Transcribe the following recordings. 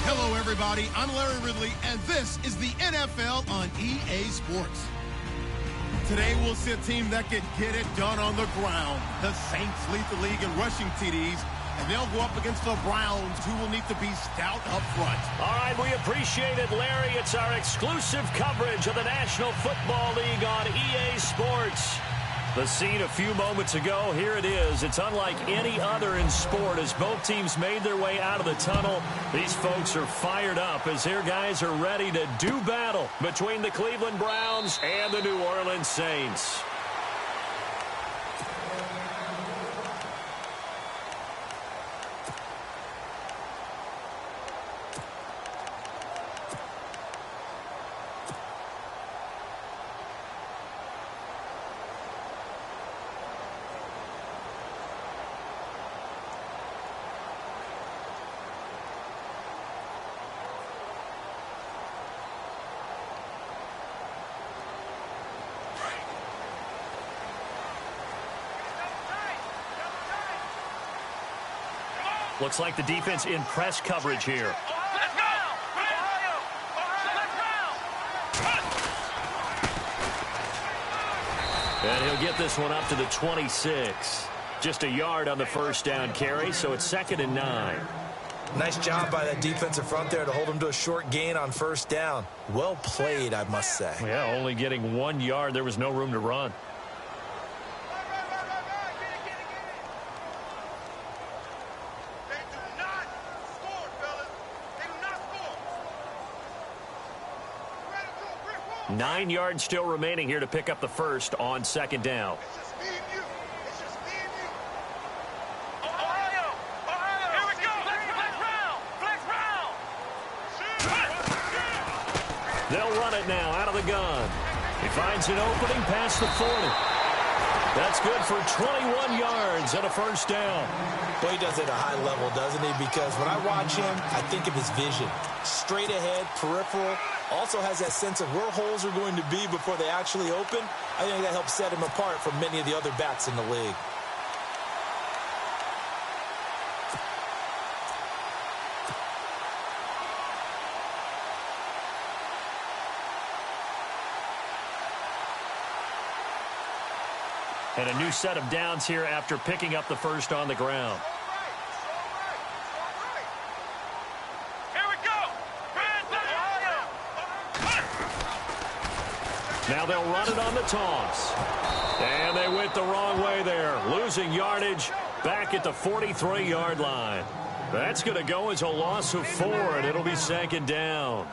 Hello, everybody. I'm Larry Ridley, and this is the NFL on EA Sports. Today, we'll see a team that can get it done on the ground. The Saints lead the league in rushing TDs, and they'll go up against the Browns, who will need to be stout up front. All right, we appreciate it, Larry. It's our exclusive coverage of the National Football League on EA Sports. The scene a few moments ago, here it is. It's unlike any other in sport as both teams made their way out of the tunnel. These folks are fired up as their guys are ready to do battle between the Cleveland Browns and the New Orleans Saints. Looks like the defense in press coverage here. And he'll get this one up to the 26. Just a yard on the first down carry, so it's 2nd and 9. Nice job by that defensive front there to hold him to a short gain on first down. Well played, I must say. Yeah, only getting 1 yard. There was no room to run. Nine yards still remaining here to pick up the first on 2nd down. They'll run it now out of the gun. He finds an opening past the 40. That's good for 21 yards and a first down. Well, he does it at a high level, doesn't he? Because when I watch him, I think of his vision. Straight ahead, peripheral. Also has that sense of where holes are going to be before they actually open. I think that helps set him apart from many of the other backs in the league. And a new set of downs here after picking up the first on the ground. Now they'll run it on the toss. And they went the wrong way there. Losing yardage back at the 43-yard line. That's going to go as a loss of 4, and it'll be 2nd down.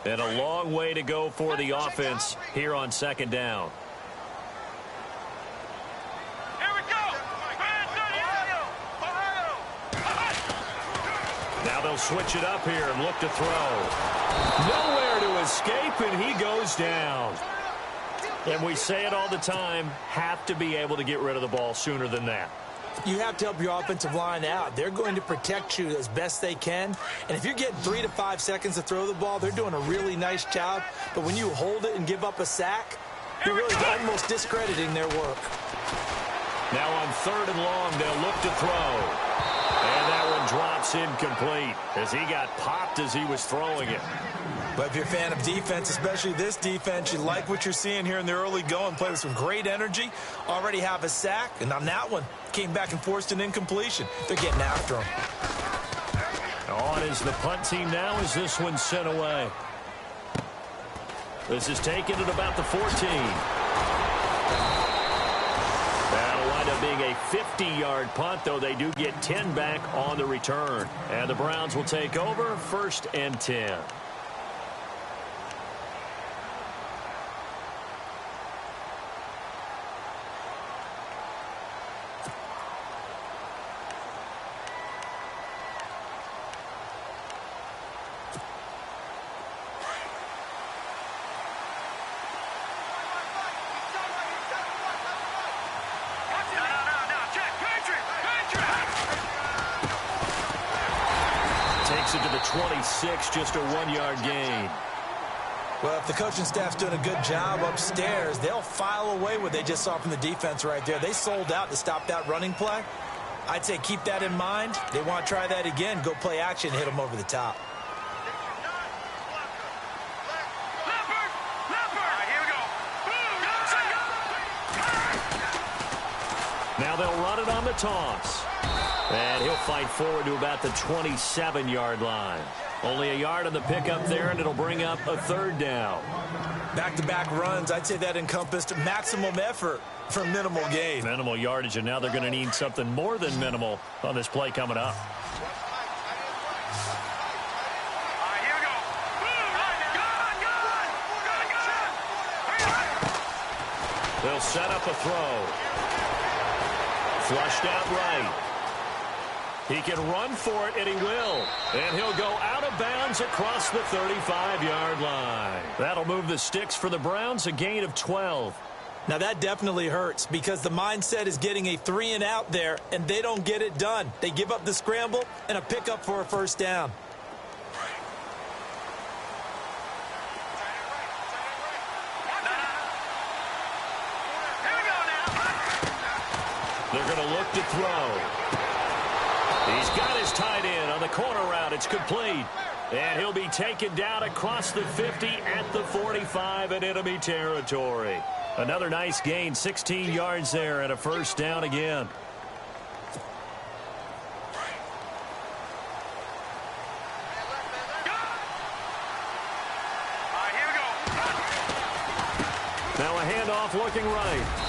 And a long way to go for the offense here on 2nd down. Now they'll switch it up here and look to throw. Nowhere to escape, and he goes down. And we say it all the time, have to be able to get rid of the ball sooner than that. You have to help your offensive line out. They're going to protect you as best they can. And if you're getting 3 to 5 seconds to throw the ball, they're doing a really nice job. But when you hold it and give up a sack, you're really almost discrediting their work. Now on 3rd and long, they'll look to throw. And that one drops incomplete as he got popped as he was throwing it. But if you're a fan of defense, especially this defense, you like what you're seeing here in the early going. Play with some great energy. Already have a sack. And on that one, came back and forced an incompletion. They're getting after him. On is the punt team now as this one's sent away. This is taken at about the 14. That'll wind up being a 50-yard punt, though they do get 10 back on the return. And the Browns will take over 1st and 10. Takes it to the 26, just a 1-yard gain. Well, if the coaching staff's doing a good job upstairs, they'll file away what they just saw from the defense right there. They sold out to stop that running play. I'd say keep that in mind. They want to try that again. Go play action, hit them over the top. Now they'll run it on the toss. And he'll fight forward to about the 27-yard line. Only a yard on the pickup there, and it'll bring up a third down. Back-to-back runs, I'd say that encompassed maximum effort for minimal gain. Minimal yardage, and now they're going to need something more than minimal on this play coming up. They'll set up a throw. Flushed out right. He can run for it, and he will. And he'll go out of bounds across the 35-yard line. That'll move the sticks for the Browns, a gain of 12. Now, that definitely hurts because the mindset is getting a 3-and-out there, and they don't get it done. They give up the scramble and a pickup for a first down. They're going to look to throw. He's got his tight end on the corner route. It's complete. And he'll be taken down across the 50 at the 45 in enemy territory. Another nice gain, 16 yards there and a first down again. Now a handoff looking right.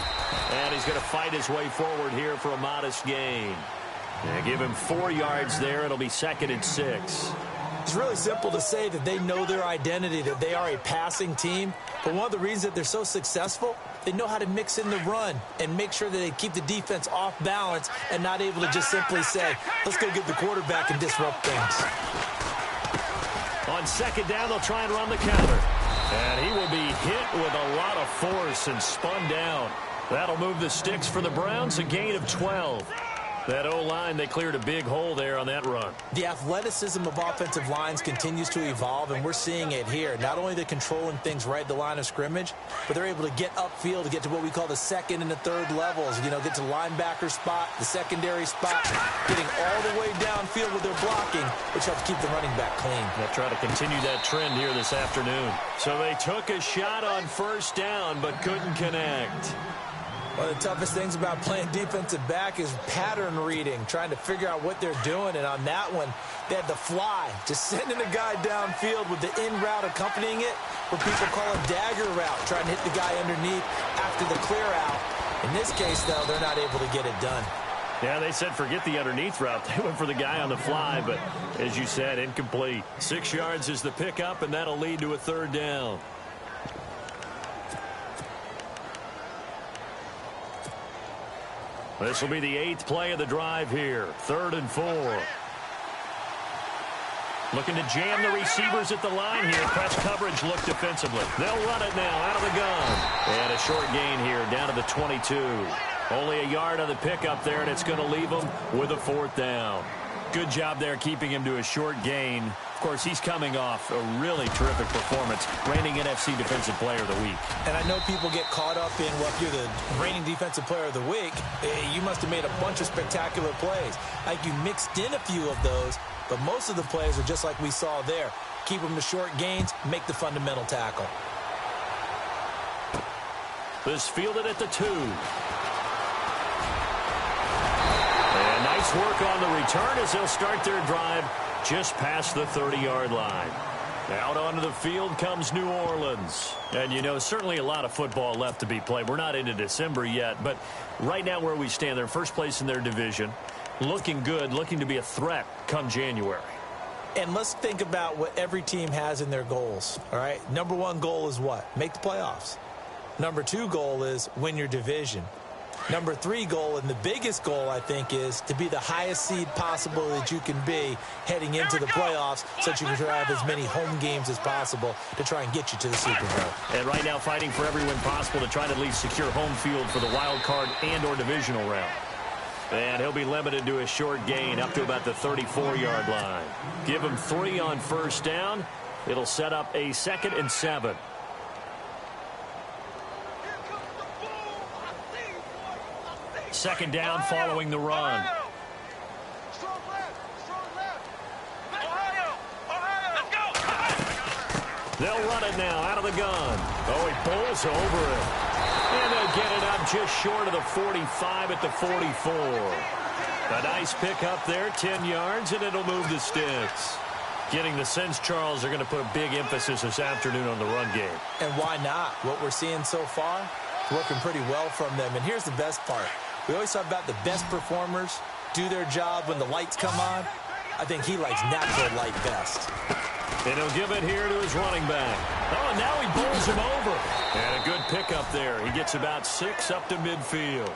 And he's going to fight his way forward here for a modest gain. Give him 4 yards there. It'll be 2nd and 6. It's really simple to say that they know their identity, that they are a passing team. But one of the reasons that they're so successful, they know how to mix in the run and make sure that they keep the defense off balance and not able to just simply say, let's go get the quarterback and disrupt things. On 2nd down, they'll try and run the counter. And he will be hit with a lot of force and spun down. That'll move the sticks for the Browns, a gain of 12. That O-line, they cleared a big hole there on that run. The athleticism of offensive lines continues to evolve, and we're seeing it here. Not only they're controlling things right at the line of scrimmage, but they're able to get upfield to get to what we call the 2nd and the 3rd levels. You know, get to linebacker spot, the secondary spot, getting all the way downfield with their blocking, which helps keep the running back clean. They'll try to continue that trend here this afternoon. So they took a shot on first down, but couldn't connect. One of the toughest things about playing defensive back is pattern reading, trying to figure out what they're doing. And on that one, they had the fly, just sending a guy downfield with the in route accompanying it, what people call a dagger route, trying to hit the guy underneath after the clear out. In this case, though, they're not able to get it done. Yeah, they said forget the underneath route. They went for the guy on the fly, but as you said, incomplete. 6 yards is the pickup, and that'll lead to a 3rd down. This will be the 8th play of the drive here. 3rd and 4. Looking to jam the receivers at the line here. Press coverage look defensively. They'll run it now out of the gun. And a short gain here down to the 22. Only a yard on the pickup there, and it's going to leave them with a 4th down. Good job there keeping him to a short gain. Of course, he's coming off a really terrific performance, reigning NFC Defensive Player of the Week. And I know people get caught up in, well, if you're the reigning Defensive Player of the Week, you must have made a bunch of spectacular plays. Like you mixed in a few of those, but most of the plays are just like we saw there. Keep them to short gains, make the fundamental tackle. This fielded at the 2. And nice work on the return as they'll start their drive just past the 30-yard line. Out onto the field comes New Orleans. And, you know, certainly a lot of football left to be played. We're not into December yet, but right now where we stand, they're first place in their division. Looking good, looking to be a threat come January. And let's think about what every team has in their goals, all right? Number 1 goal is what? Make the playoffs. Number 2 goal is win your division. Number 3 goal, and the biggest goal, I think, is to be the highest seed possible that you can be heading into the playoffs so that you can have as many home games as possible to try and get you to the Super Bowl. And right now fighting for every win possible to try to at least secure home field for the wild card and or divisional round. And he'll be limited to a short gain up to about the 34-yard line. Give him 3 on first down. It'll set up a 2nd and 7. Second down following the run. They'll run it now out of the gun. Oh, he pulls over it. And they'll get it up just short of the 45 at the 44. A nice pickup there, 10 yards, and it'll move the sticks. Getting the sense, Charles, they're going to put a big emphasis this afternoon on the run game. And why not? What we're seeing so far, working pretty well from them. And here's the best part. We always talk about the best performers do their job when the lights come on. I think he likes natural light best. And he'll give it here to his running back. Oh, and now he bowls him over. And a good pickup there. He gets about 6 up to midfield.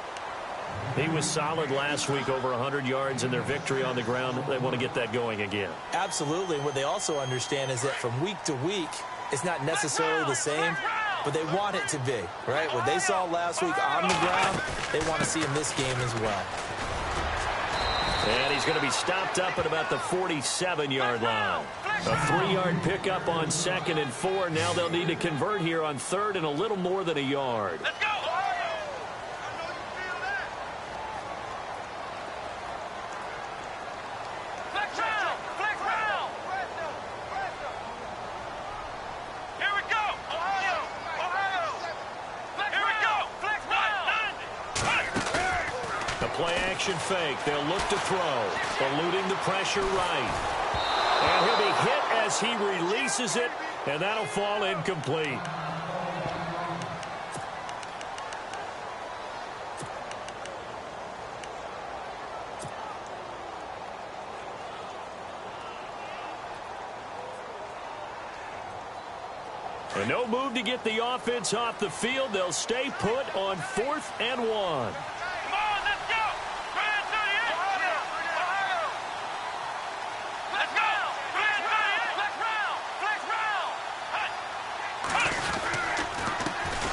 He was solid last week, over 100 yards in their victory on the ground. They want to get that going again. Absolutely. And what they also understand is that from week to week, it's not necessarily the same, but they want it to be, right? What they saw last week on the ground, they want to see in this game as well. And he's going to be stopped up at about the 47-yard line. A 3-yard pickup on 2nd and 4. Now they'll need to convert here on 3rd and a little more than a yard. Let's go! Flex round! Flex round! Here we go! Ohio! Ohio! Here we go! Flex round! A play-action fake. They'll look to throw. Eluding the pressure right. And he'll be hit as he releases it, and that'll fall incomplete. And no move to get the offense off the field. They'll stay put on 4th and 1.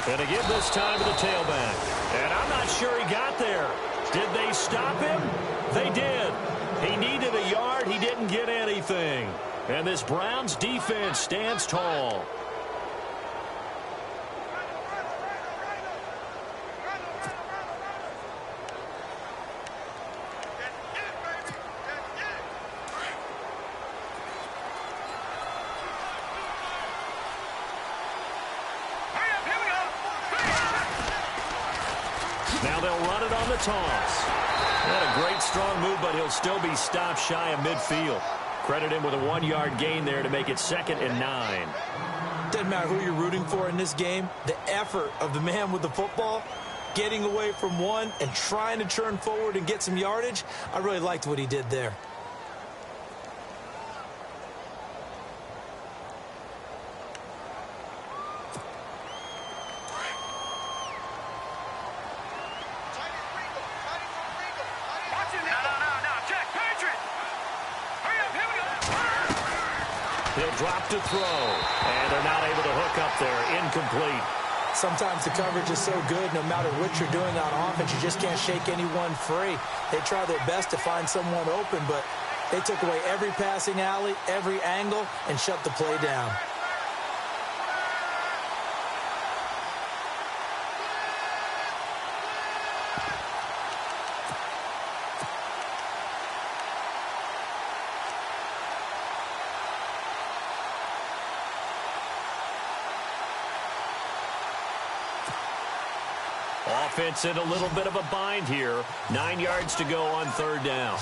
And again this time to the tailback. And I'm not sure he got there. Did they stop him? They did. He needed a yard. He didn't get anything. And this Browns defense stands tall. Now they'll run it on the toss. Not a great strong move, but he'll still be stopped shy of midfield. Credit him with a 1-yard gain there to make it 2nd and 9. Doesn't matter who you're rooting for in this game. The effort of the man with the football, getting away from one and trying to turn forward and get some yardage, I really liked what he did there. He'll drop to throw, and they're not able to hook up there. Incomplete. Sometimes the coverage is so good, no matter what you're doing on offense, you just can't shake anyone free. They try their best to find someone open, but they took away every passing alley, every angle, and shut the play down. Offense in a little bit of a bind here. 9 yards to go on 3rd down.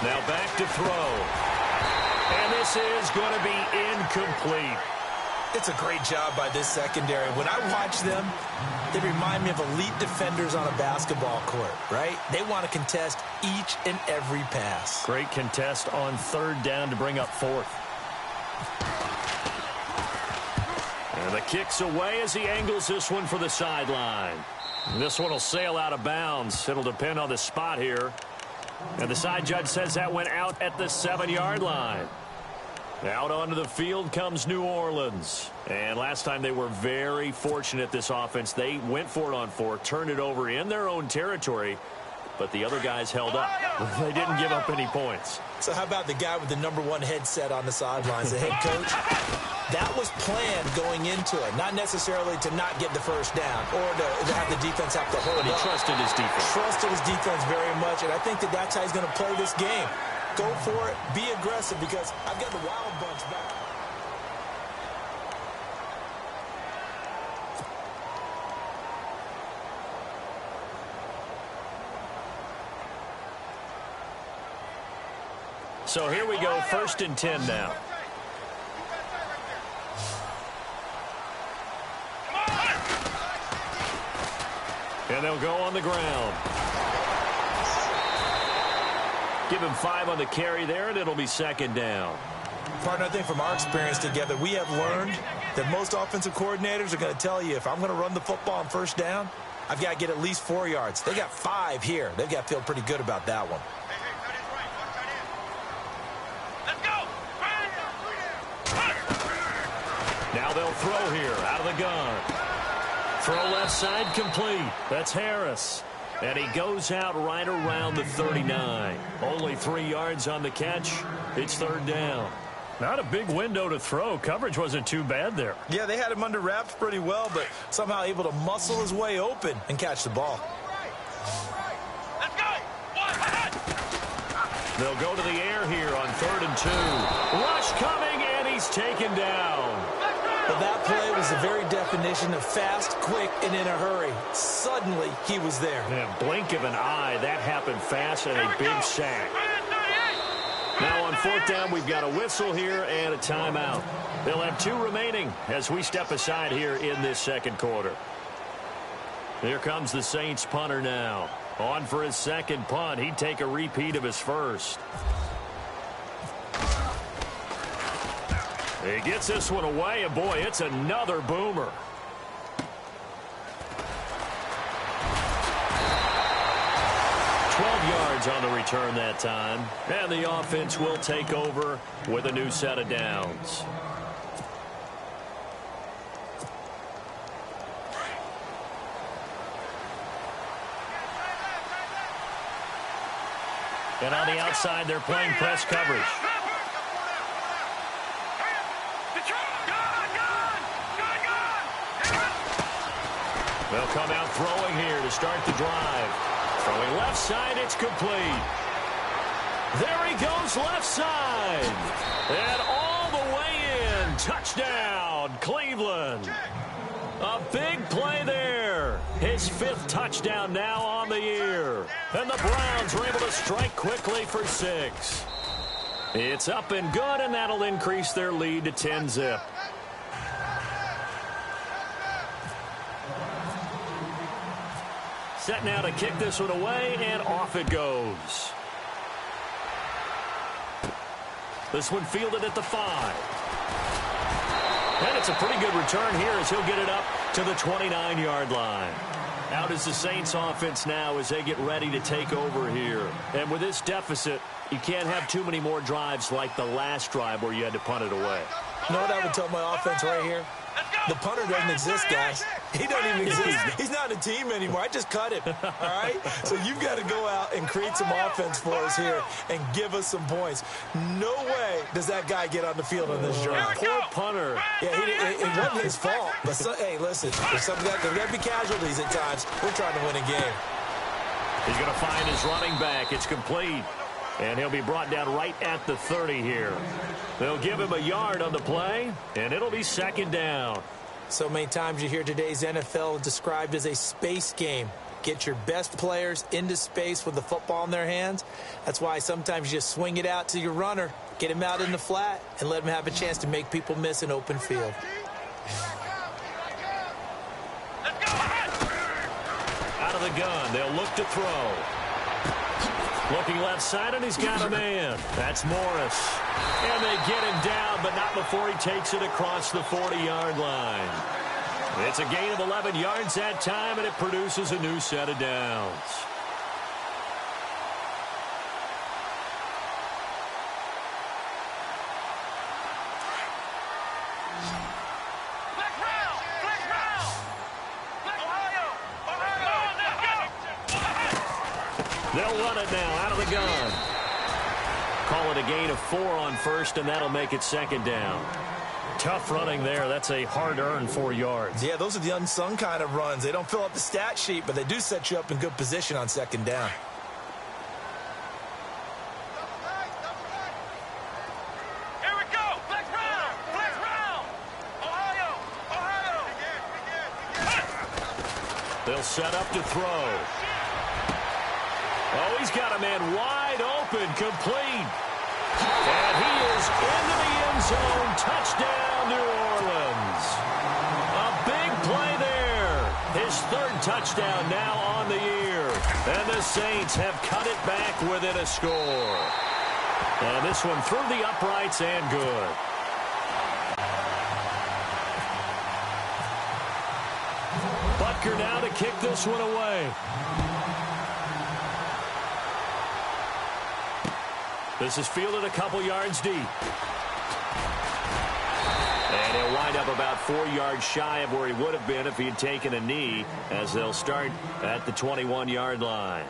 Now back to throw. And this is going to be incomplete. It's a great job by this secondary. When I watch them, they remind me of elite defenders on a basketball court, right? They want to contest each and every pass. Great contest on 3rd down to bring up 4th. And the kick's away as he angles this one for the sideline. This one will sail out of bounds. It'll depend on the spot here. And the side judge says that went out at the 7-yard line. Out onto the field comes New Orleans. And last time they were very fortunate, this offense. They went for it on 4th, turned it over in their own territory. but the other guys held up. They didn't give up any points. So how about the guy with the #1 headset on the sidelines, the head coach? That was planned going into it, not necessarily to not get the first down or to have the defense have to hold up. But he trusted his defense. Trusted his defense very much, and I think that's how he's going to play this game. Go for it, be aggressive, because I've got the wild bunch back. So here we go, 1st and 10 now. And they'll go on the ground. Give him 5 on the carry there, and it'll be 2nd down. Partner, I think from our experience together, we have learned that most offensive coordinators are going to tell you, if I'm going to run the football on 1st down, I've got to get at least 4 yards. They got 5 here. They've got to feel pretty good about that one. Now they'll throw here out of the gun. Throw left side complete. That's Harris. And he goes out right around the 39. Only 3 yards on the catch. It's 3rd down. Not a big window to throw. Coverage wasn't too bad there. Yeah, they had him under wraps pretty well, but somehow able to muscle his way open and catch the ball. Let's go. They'll go to the air here on 3rd and 2. Rush coming, and he's taken down. But that play was the very definition of fast, quick, and in a hurry. Suddenly, he was there. Yeah, blink of an eye, that happened fast and a big sack. Now on 4th down, we've got a whistle here and a timeout. They'll have 2 remaining as we step aside here in this 2nd quarter. Here comes the Saints punter now. On for his 2nd punt. He'd take a repeat of his 1st. He gets this one away, and boy, it's another boomer. Yards on the return that time, and the offense will take over with a new set of downs. And on the outside, they're playing press coverage. They'll come out throwing here to start the drive. Throwing left side, it's complete. There he goes, left side. And all the way in. Touchdown, Cleveland. A big play there. His 5th touchdown now on the year. And the Browns are able to strike quickly for 6. It's up and good, and that'll increase their lead to 10-zip. Set now to kick this one away, and off it goes. This one fielded at the 5. And it's a pretty good return here as he'll get it up to the 29-yard line. Out is the Saints offense now as they get ready to take over here. And with this deficit, you can't have too many more drives like the last drive where you had to punt it away. You know what I would tell my offense right here? The punter doesn't exist, guys. He doesn't even exist. He's not a team anymore. I just cut him, all right? So you've got to go out and create some offense for us here and give us some points. No way does that guy get on the field on this drive. Poor punter. Yeah, it wasn't his fault. But, hey, listen, there's got to be casualties at times. We're trying to win a game. He's going to find his running back. It's complete. And he'll be brought down right at the 30 here. They'll give him a yard on the play, and it'll be 2nd down. So many times you hear today's NFL described as a space game. Get your best players into space with the football in their hands. That's why sometimes you just swing it out to your runner, get him out in the flat, and let him have a chance to make people miss an open field. Out of the gun, they'll look to throw. Looking left side, and he's got a man. That's Morris. And they get him down, but not before he takes it across the 40-yard line. It's a gain of 11 yards that time, and it produces a new set of downs. They'll run it now out of the gun. Call it a gain of 4 on first, and that'll make it second down. Tough running there. That's a hard-earned 4 yards. Yeah, those are the unsung kind of runs. They don't fill up the stat sheet, but they do set you up in good position on second down. Here we go. Flex round. Flex round. Ohio. They'll set up to throw. Oh, he's got a man wide open, complete. And he is into the end zone. Touchdown, New Orleans. A big play there. His 3rd touchdown now on the year. And the Saints have cut it back within a score. And this one through the uprights and good. Butker now to kick this one away. This is fielded a couple yards deep. And he'll wind up about 4 yards shy of where he would have been if he had taken a knee, as they'll start at the 21-yard line.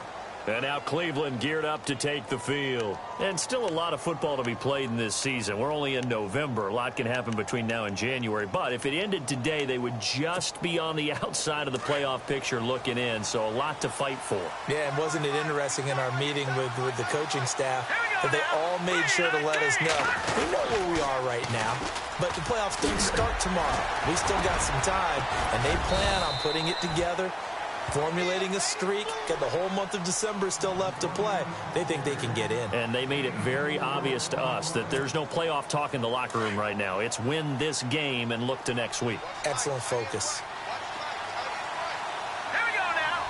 And now Cleveland geared up to take the field. And still a lot of football to be played in this season. We're only in November. A lot can happen between now and January. But if it ended today, they would just be on the outside of the playoff picture looking in. So a lot to fight for. Yeah, and wasn't it interesting in our meeting with the coaching staff that they all made sure to let us know. We know where we are right now, but the playoffs don't start tomorrow. We still got some time, and they plan on putting it together, formulating a streak. Got the whole month of December still left to play. They think they can get in. And they made it very obvious to us that there's no playoff talk in the locker room right now. It's win this game and look to next week. Excellent focus. Here we go now.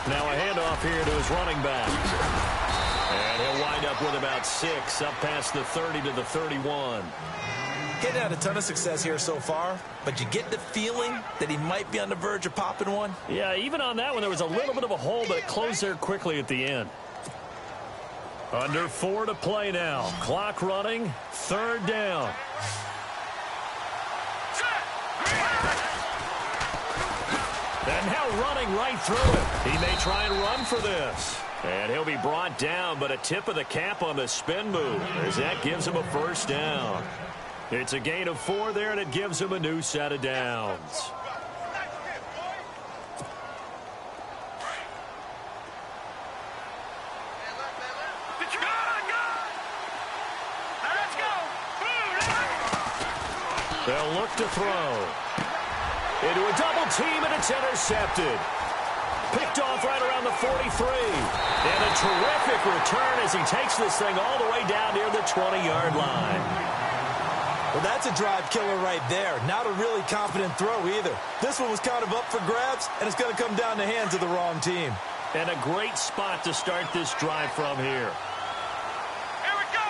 Now a handoff here to his running back. And he'll wind up with about 6, up past the 30 to the 31. Getting had a ton of success here so far, but you get the feeling that he might be on the verge of popping one. Yeah, even on that one, there was a little bit of a hole, but it closed there quickly at the end. Under 4 to play now. Clock running, 3rd down. And now running right through it. He may try and run for this. And he'll be brought down, but a tip of the cap on the spin move, as that gives him a 1st down. It's a gain of 4 there, and it gives him a new set of downs. They'll look to throw. Into a double team, and it's intercepted. Picked off right around the 43. And a terrific return as he takes this thing all the way down near the 20-yard line. Well, that's a drive killer right there. Not a really confident throw either. This one was kind of up for grabs, and it's going to come down the hands of the wrong team. And a great spot to start this drive from here. Here we go.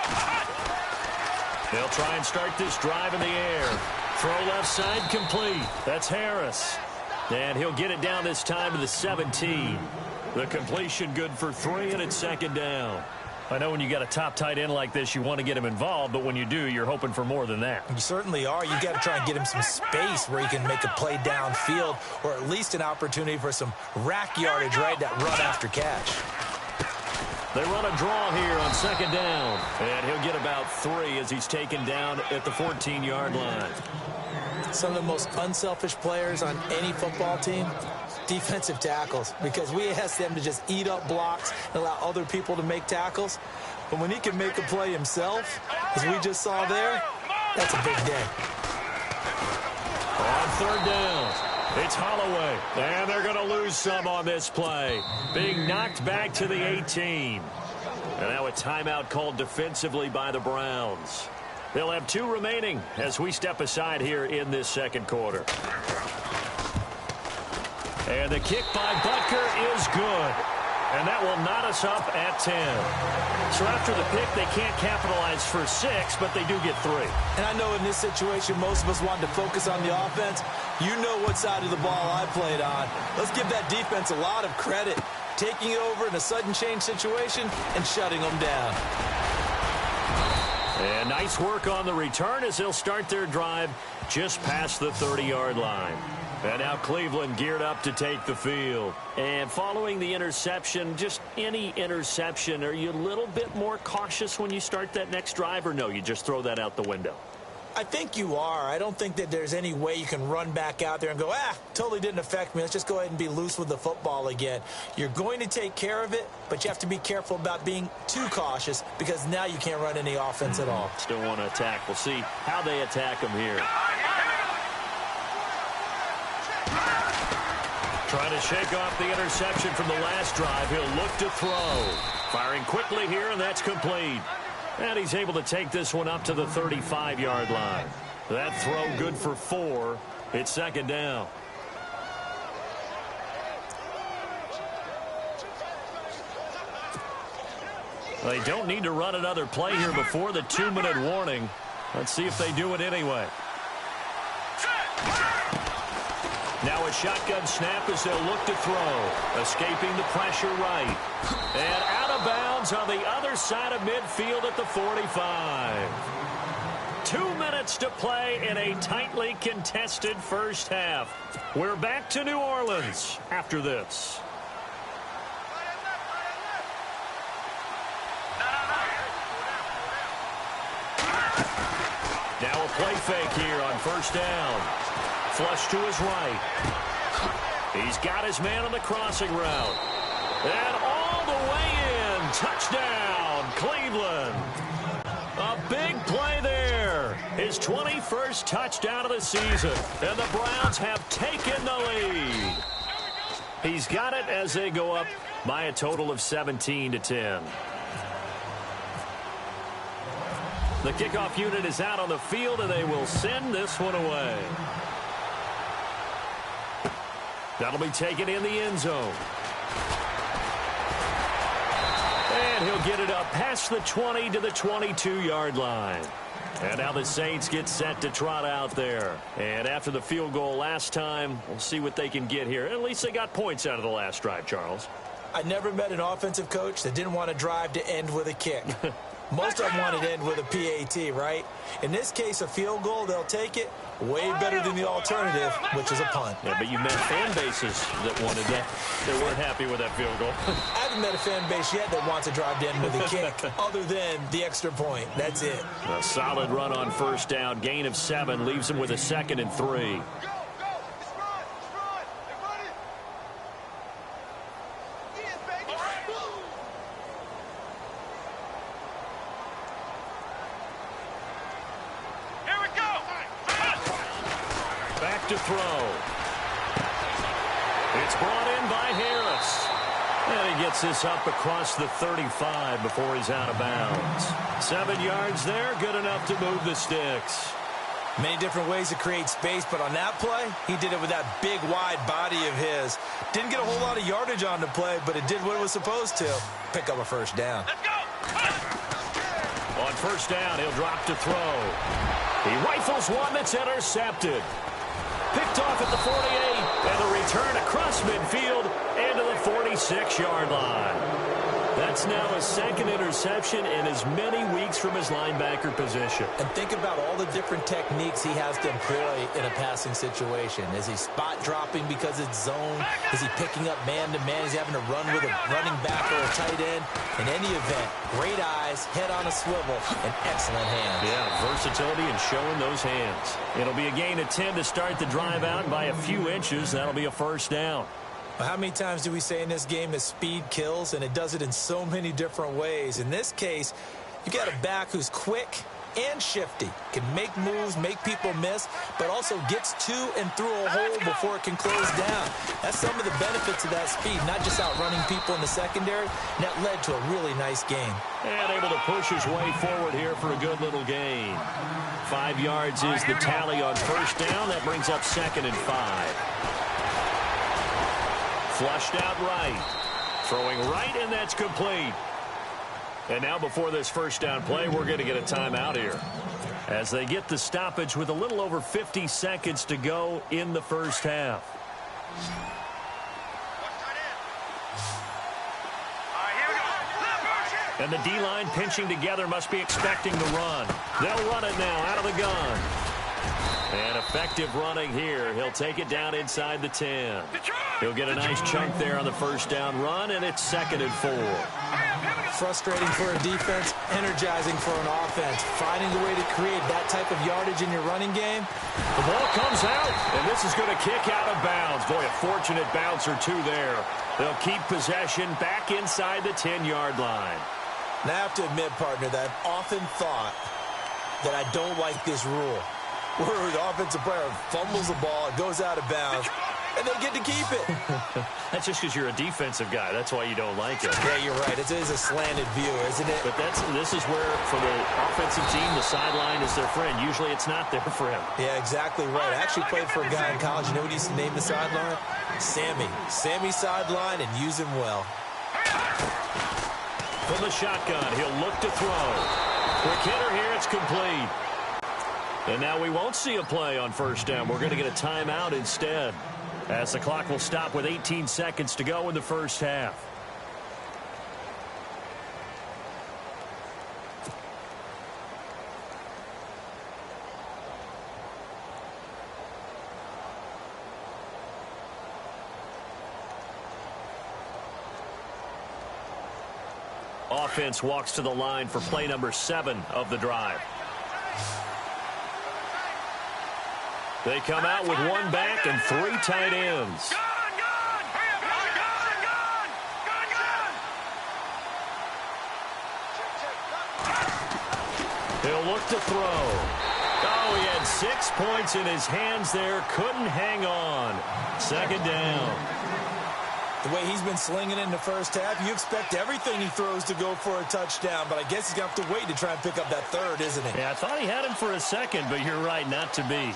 They'll try and start this drive in the air. Throw left side complete. That's Harris. And he'll get it down this time to the 17. The completion good for 3, and it's 2nd down. I know when you got a top tight end like this, you want to get him involved, but when you do, you're hoping for more than that. You certainly are. You got to try and get him some space where he can make a play downfield, or at least an opportunity for some rack yardage, right? That run after catch. They run a draw here on 2nd down, and he'll get about 3 as he's taken down at the 14-yard line. Some of the most unselfish players on any football team, defensive tackles, because we ask them to just eat up blocks and allow other people to make tackles. But when he can make a play himself, as we just saw there, that's a big day. On 3rd down, it's Holloway, and they're going to lose some on this play. Being knocked back to the 18. And now a timeout called defensively by the Browns. They'll have 2 remaining as we step aside here in this 2nd quarter. And the kick by Butker is good. And that will knot us up at 10. So after the pick, they can't capitalize for 6, but they do get 3. And I know in this situation, most of us wanted to focus on the offense. You know what side of the ball I played on. Let's give that defense a lot of credit. Taking it over in a sudden change situation and shutting them down. And nice work on the return as they'll start their drive just past the 30-yard line. And now Cleveland geared up to take the field. And following the interception, just any interception, are you a little bit more cautious when you start that next drive, or no, you just throw that out the window? I think you are. I don't think that there's any way you can run back out there and go, totally didn't affect me. Let's just go ahead and be loose with the football again. You're going to take care of it, but you have to be careful about being too cautious because now you can't run any offense at all. Still want to attack. We'll see how they attack them here. Trying to shake off the interception from the last drive. He'll look to throw. Firing quickly here, and that's complete. And he's able to take this one up to the 35-yard line. That throw good for 4. It's second down. They don't need to run another play here before the 2-minute warning. Let's see if they do it anyway. Now a shotgun snap as they'll look to throw. Escaping the pressure right. And out of bounds on the other side of midfield at the 45. 2 minutes to play in a tightly contested first half. We're back to New Orleans after this. Now a play fake here on first down. Flush to his right. He's got his man on the crossing route. And all the way in. Touchdown, Cleveland. A big play there. His 21st touchdown of the season. And the Browns have taken the lead. He's got it as they go up by a total of 17-10. The kickoff unit is out on the field, and they will send this one away. That'll be taken in the end zone. And he'll get it up past the 20 to the 22-yard line. And now the Saints get set to trot out there. And after the field goal last time, we'll see what they can get here. At least they got points out of the last drive, Charles. I never met an offensive coach that didn't want to drive to end with a kick. Most of them want to end with a PAT, right? In this case, a field goal, they'll take it. Way better than the alternative, which is a punt. Yeah, but you met fan bases that wanted that. They weren't happy with that field goal. I haven't met a fan base yet that wants to drive to end with a kick, other than the extra point. That's it. A solid run on first down. Gain of 7 leaves him with a 2nd and 3. To throw. It's brought in by Harris. And he gets this up across the 35 before he's out of bounds. 7 yards there, good enough to move the sticks. Many different ways to create space, but on that play, he did it with that big, wide body of his. Didn't get a whole lot of yardage on the play, but it did what it was supposed to. Pick up a first down. Let's go. On first down, he'll drop to throw. He rifles one that's intercepted. Picked off at the 48, and a return across midfield and to the 46-yard line. That's now his 2nd interception in as many weeks from his linebacker position. And think about all the different techniques he has to employ in a passing situation. Is he spot dropping because it's zone? Is he picking up man-to-man? Is he having to run with a running back or a tight end? In any event, great eyes, head on a swivel, and excellent hands. Yeah, versatility and showing those hands. It'll be a gain of 10 to start the drive out by a few inches. That'll be a first down. How many times do we say in this game that speed kills, and it does it in so many different ways? In this case, you got a back who's quick and shifty, can make moves, make people miss, but also gets to and through a hole before it can close down. That's some of the benefits of that speed, not just outrunning people in the secondary. And that led to a really nice game. And able to push his way forward here for a good little gain. 5 yards is the tally on first down. That brings up 2nd and 5. Flushed out right. Throwing right, and that's complete. And now before this first down play, we're going to get a timeout here. As they get the stoppage with a little over 50 seconds to go in the first half. And the D-line pinching together must be expecting the run. They'll run it now out of the gun. And effective running here. He'll take it down inside the 10. He'll get a nice chunk there on the first down run, and it's 2nd and 4. Frustrating for a defense, energizing for an offense. Finding a way to create that type of yardage in your running game. The ball comes out, and this is going to kick out of bounds. Boy, a fortunate bounce or two there. They'll keep possession back inside the 10-yard line. Now, I have to admit, partner, that I've often thought that I don't like this rule, where the offensive player fumbles the ball, it goes out of bounds, and they get to keep it. That's just because you're a defensive guy. That's why you don't like it. Yeah, you're right. It is a slanted view, isn't it? But this is where, for the offensive team, the sideline is their friend. Usually it's not there for him. Yeah, exactly right. I actually played for a guy in college. You know what he used to name the sideline? Sammy. Sammy sideline, and use him well. From the shotgun, he'll look to throw. Quick hitter here, it's complete. And now we won't see a play on first down. We're going to get a timeout instead, as the clock will stop with 18 seconds to go in the first half. Offense walks to the line for play number 7 of the drive. They come out with 1 back and 3 tight ends. He'll look to throw. Oh, he had 6 points in his hands there. Couldn't hang on. 2nd down. The way he's been slinging in the first half, you expect everything he throws to go for a touchdown, but I guess he's going to have to wait to try and pick up that 3rd, isn't he? Yeah, I thought he had him for a second, but you're right, not to be.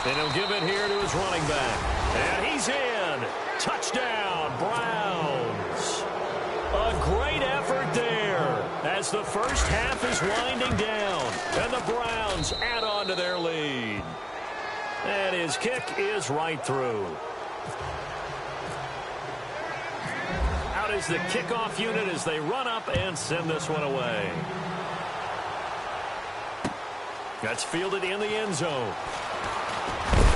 And he'll give it here to his running back. And he's in. Touchdown, Browns. A great effort there as the first half is winding down. And the Browns add on to their lead. And his kick is right through. Out is the kickoff unit as they run up and send this one away. That's fielded in the end zone.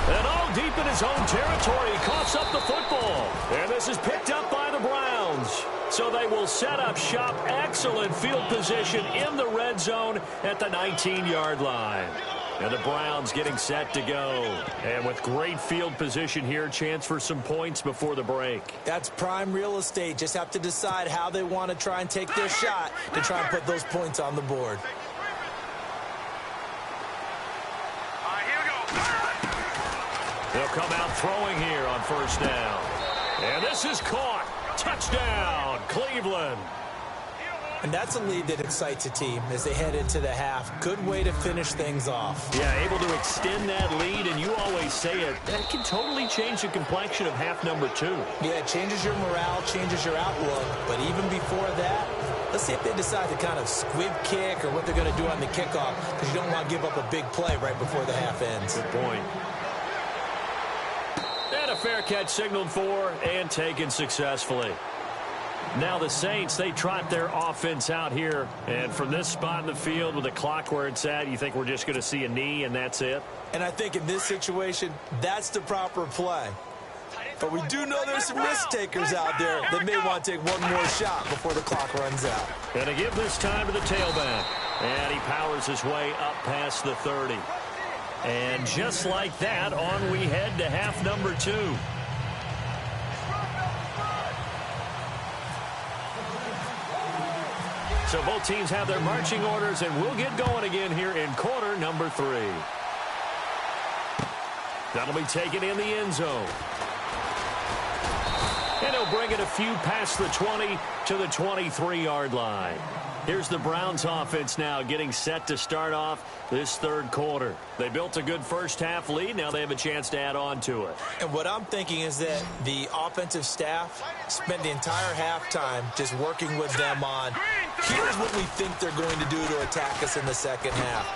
And all deep in his own territory, coughs up the football. And this is picked up by the Browns. So they will set up shop. Excellent field position in the red zone at the 19-yard line. And the Browns getting set to go. And with great field position here, chance for some points before the break. That's prime real estate. Just have to decide how they want to try and take their shot to try and put those points on the board. They'll come out throwing here on first down. And this is caught. Touchdown, Cleveland. And that's a lead that excites a team as they head into the half. Good way to finish things off. Yeah, able to extend that lead, and you always say it. That can totally change the complexion of half number 2. Yeah, it changes your morale, changes your outlook. But even before that, let's see if they decide to kind of squib kick or what they're going to do on the kickoff, because you don't want to give up a big play right before the half ends. Good point. And a fair catch signaled for and taken successfully. Now the Saints, they trot their offense out here. And from this spot in the field with the clock where it's at, you think we're just going to see a knee and that's it? And I think in this situation, that's the proper play. But we do know there's some risk takers out there that may want to take one more shot before the clock runs out. Going to give this time to the tailback. And he powers his way up past the 30. And just like that, on we head to half number 2. So both teams have their marching orders, and we'll get going again here in quarter number 3. That'll be taken in the end zone. And he'll bring it a few past the 20 to the 23-yard line. Here's the Browns offense now getting set to start off this third quarter. They built a good first half lead. Now they have a chance to add on to it. And what I'm thinking is that the offensive staff spent the entire halftime just working with them on Here's what we think they're going to do to attack us in the second half.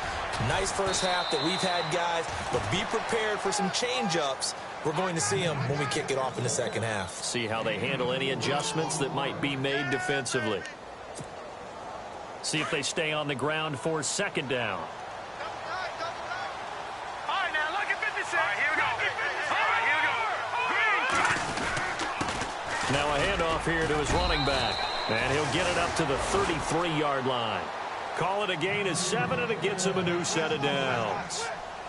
Nice first half that we've had, guys, but be prepared for some change-ups. We're going to see them when we kick it off in the second half. See how they handle any adjustments that might be made defensively. See if they stay on the ground for second down. All right, now look at 56. All right, here we go. Now a handoff here to his running back. And he'll get it up to the 33-yard line. Call it a gain of 7, and it gets him a new set of downs.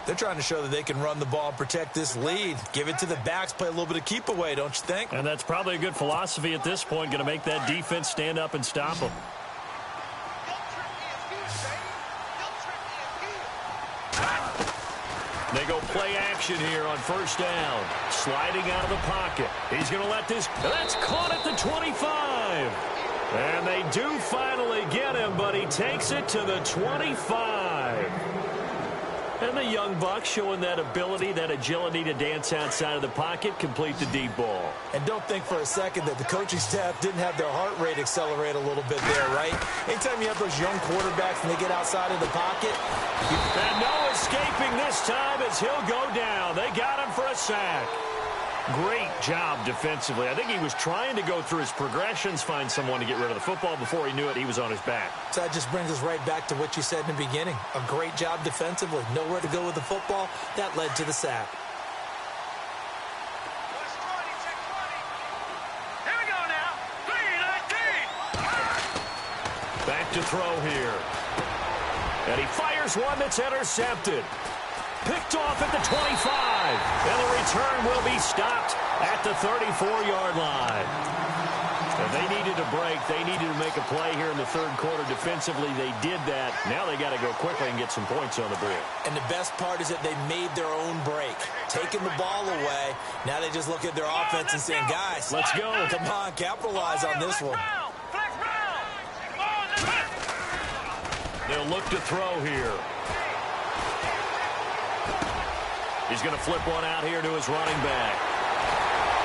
They're trying to show that they can run the ball and protect this lead. Give it to the backs, play a little bit of keep away, don't you think? And that's probably a good philosophy at this point, going to make that defense stand up and stop them. They go play action here on first down. Sliding out of the pocket. He's going to let this. That's caught at the 25. And they do finally get him, but he takes it to the 25. And the young buck showing that ability, that agility to dance outside of the pocket, complete the deep ball. And don't think for a second that the coaching staff didn't have their heart rate accelerate a little bit there, right? Anytime you have those young quarterbacks and they get outside of the pocket. And no escaping this time as he'll go down. They got him for a sack. Great job defensively. I think he was trying to go through his progressions, find someone to get rid of the football. Before he knew it, he was on his back. So that just brings us right back to what you said in the beginning. A great job defensively. Nowhere to go with the football. That led to the sack. Here we go now. 3-19. Back to throw here. And he fires one that's intercepted. Picked off at the 25. And the return will be stopped at the 34-yard line. And they needed a break. They needed to make a play here in the third quarter. Defensively, they did that. Now they got to go quickly and get some points on the board. And the best part is that they made their own break. Taking the ball away. Now they just look at their offense and saying, guys, let's go. Come on, capitalize on this one. They'll look to throw here. He's going to flip one out here to his running back.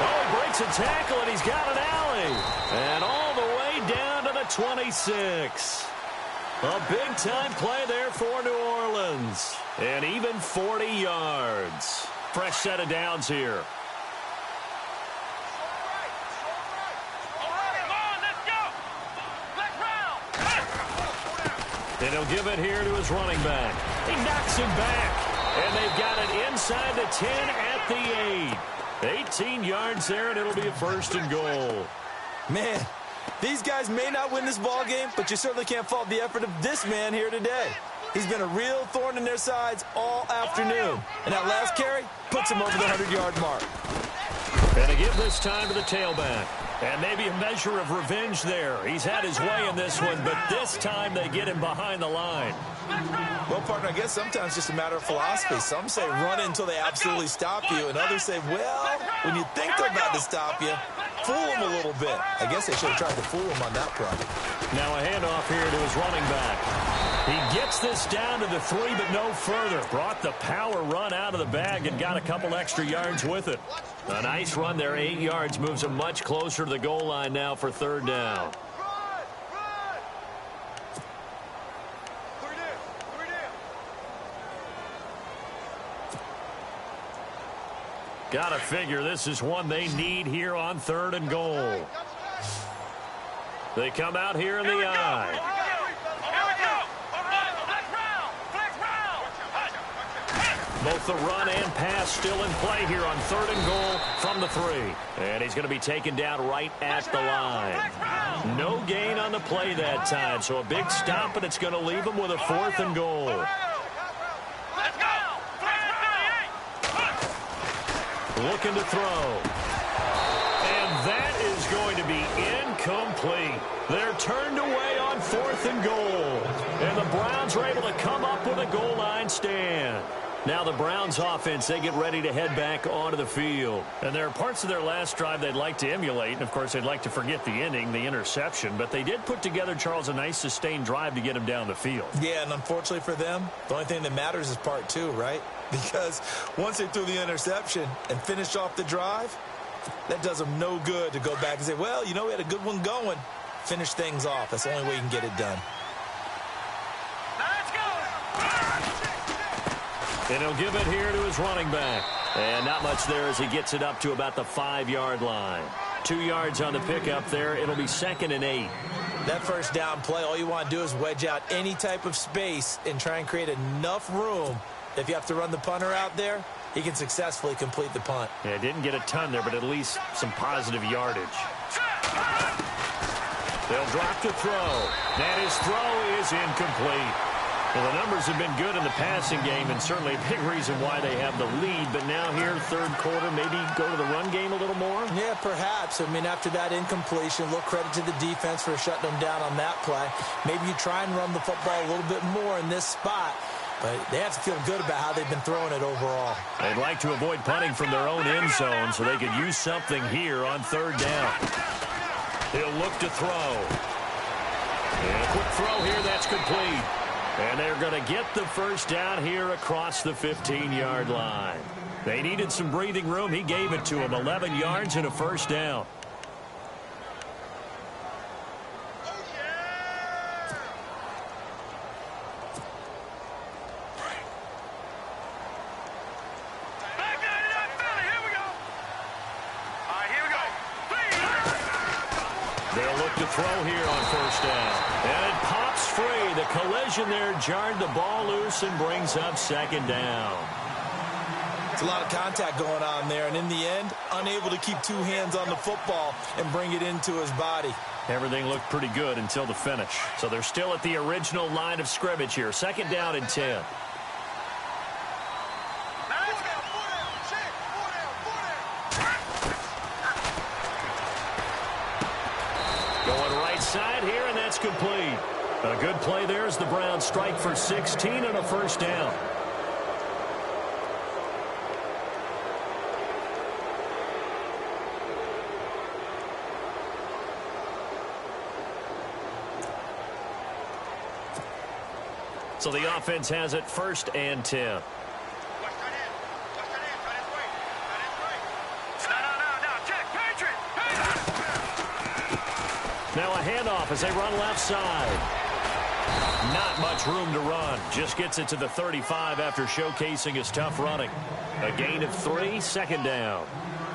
Oh, he breaks a tackle, and he's got an alley. And all the way down to the 26. A big-time play there for New Orleans. And even 40 yards. Fresh set of downs here. And he'll give it here to his running back. He knocks him back. And they've got it inside the 10 at the 8. 18 yards there, and it'll be a first and goal. Man, these guys may not win this ball game, but you certainly can't fault the effort of this man here today. He's been a real thorn in their sides all afternoon. And that last carry puts him over the 100-yard mark. And to give this time to the tailback. And maybe a measure of revenge there. He's had his way in this one, but this time they get him behind the line. Well, partner, I guess sometimes it's just a matter of philosophy. Some say run until they absolutely stop you, and others say, well, when you think they're about to stop you, fool them a little bit. I guess they should have tried to fool him on that front. Now a handoff here to his running back. He gets this down to the 3, but no further. Brought the power run out of the bag and got a couple extra yards with it. A nice run there, 8 yards, moves him much closer to the goal line now for third down. Got to figure this is one they need here on third and goal. They come out here in the eye. Both the run and pass still in play here on third and goal from the 3. And he's going to be taken down right at the line. No gain on the play that time, so a big stop, and it's going to leave him with a 4th and goal. Looking to throw. And that is going to be incomplete. They're turned away on 4th and goal. And the Browns are able to come up with a goal line stand. Now the Browns offense, they get ready to head back onto the field. And there are parts of their last drive they'd like to emulate. And, of course, they'd like to forget the inning, the interception. But they did put together, Charles, a nice sustained drive to get him down the field. Yeah, and unfortunately for them, the only thing that matters is part 2, right? Because once they threw the interception and finished off the drive, that does them no good to go back and say, well, you know, we had a good one going. Finish things off. That's the only way you can get it done. Let's go. And he'll give it here to his running back. And not much there as he gets it up to about the 5-yard line. 2 yards on the pickup there. It'll be 2nd and 8. That first down play, all you want to do is wedge out any type of space and try and create enough room. If you have to run the punter out there, he can successfully complete the punt. Yeah, didn't get a ton there, but at least some positive yardage. They'll drop to throw. And his throw is incomplete. Well, the numbers have been good in the passing game, and certainly a big reason why they have the lead. But now here, third quarter, maybe go to the run game a little more? Yeah, perhaps. I mean, after that incompletion, a little credit to the defense for shutting them down on that play. Maybe you try and run the football a little bit more in this spot. But they have to feel good about how they've been throwing it overall. They'd like to avoid punting from their own end zone so they could use something here on third down. He'll look to throw. And a quick throw here, that's complete. And they're going to get the first down here across the 15-yard line. They needed some breathing room. He gave it to them. 11 yards and a first down. They'll look to throw here on first down. And it pops free. The collision there jarred the ball loose and brings up 2nd down. It's a lot of contact going on there, and in the end, unable to keep 2 hands on the football and bring it into his body. Everything looked pretty good until the finish. So they're still at the original line of scrimmage here. 2nd down and 10. Going right side here, and that's complete. A good play there as the Browns strike for 16 and a first down. So the offense has it 1st and 10. Now a handoff as they run left side. Not much room to run. Just gets it to the 35 after showcasing his tough running. A gain of 3, 2nd down.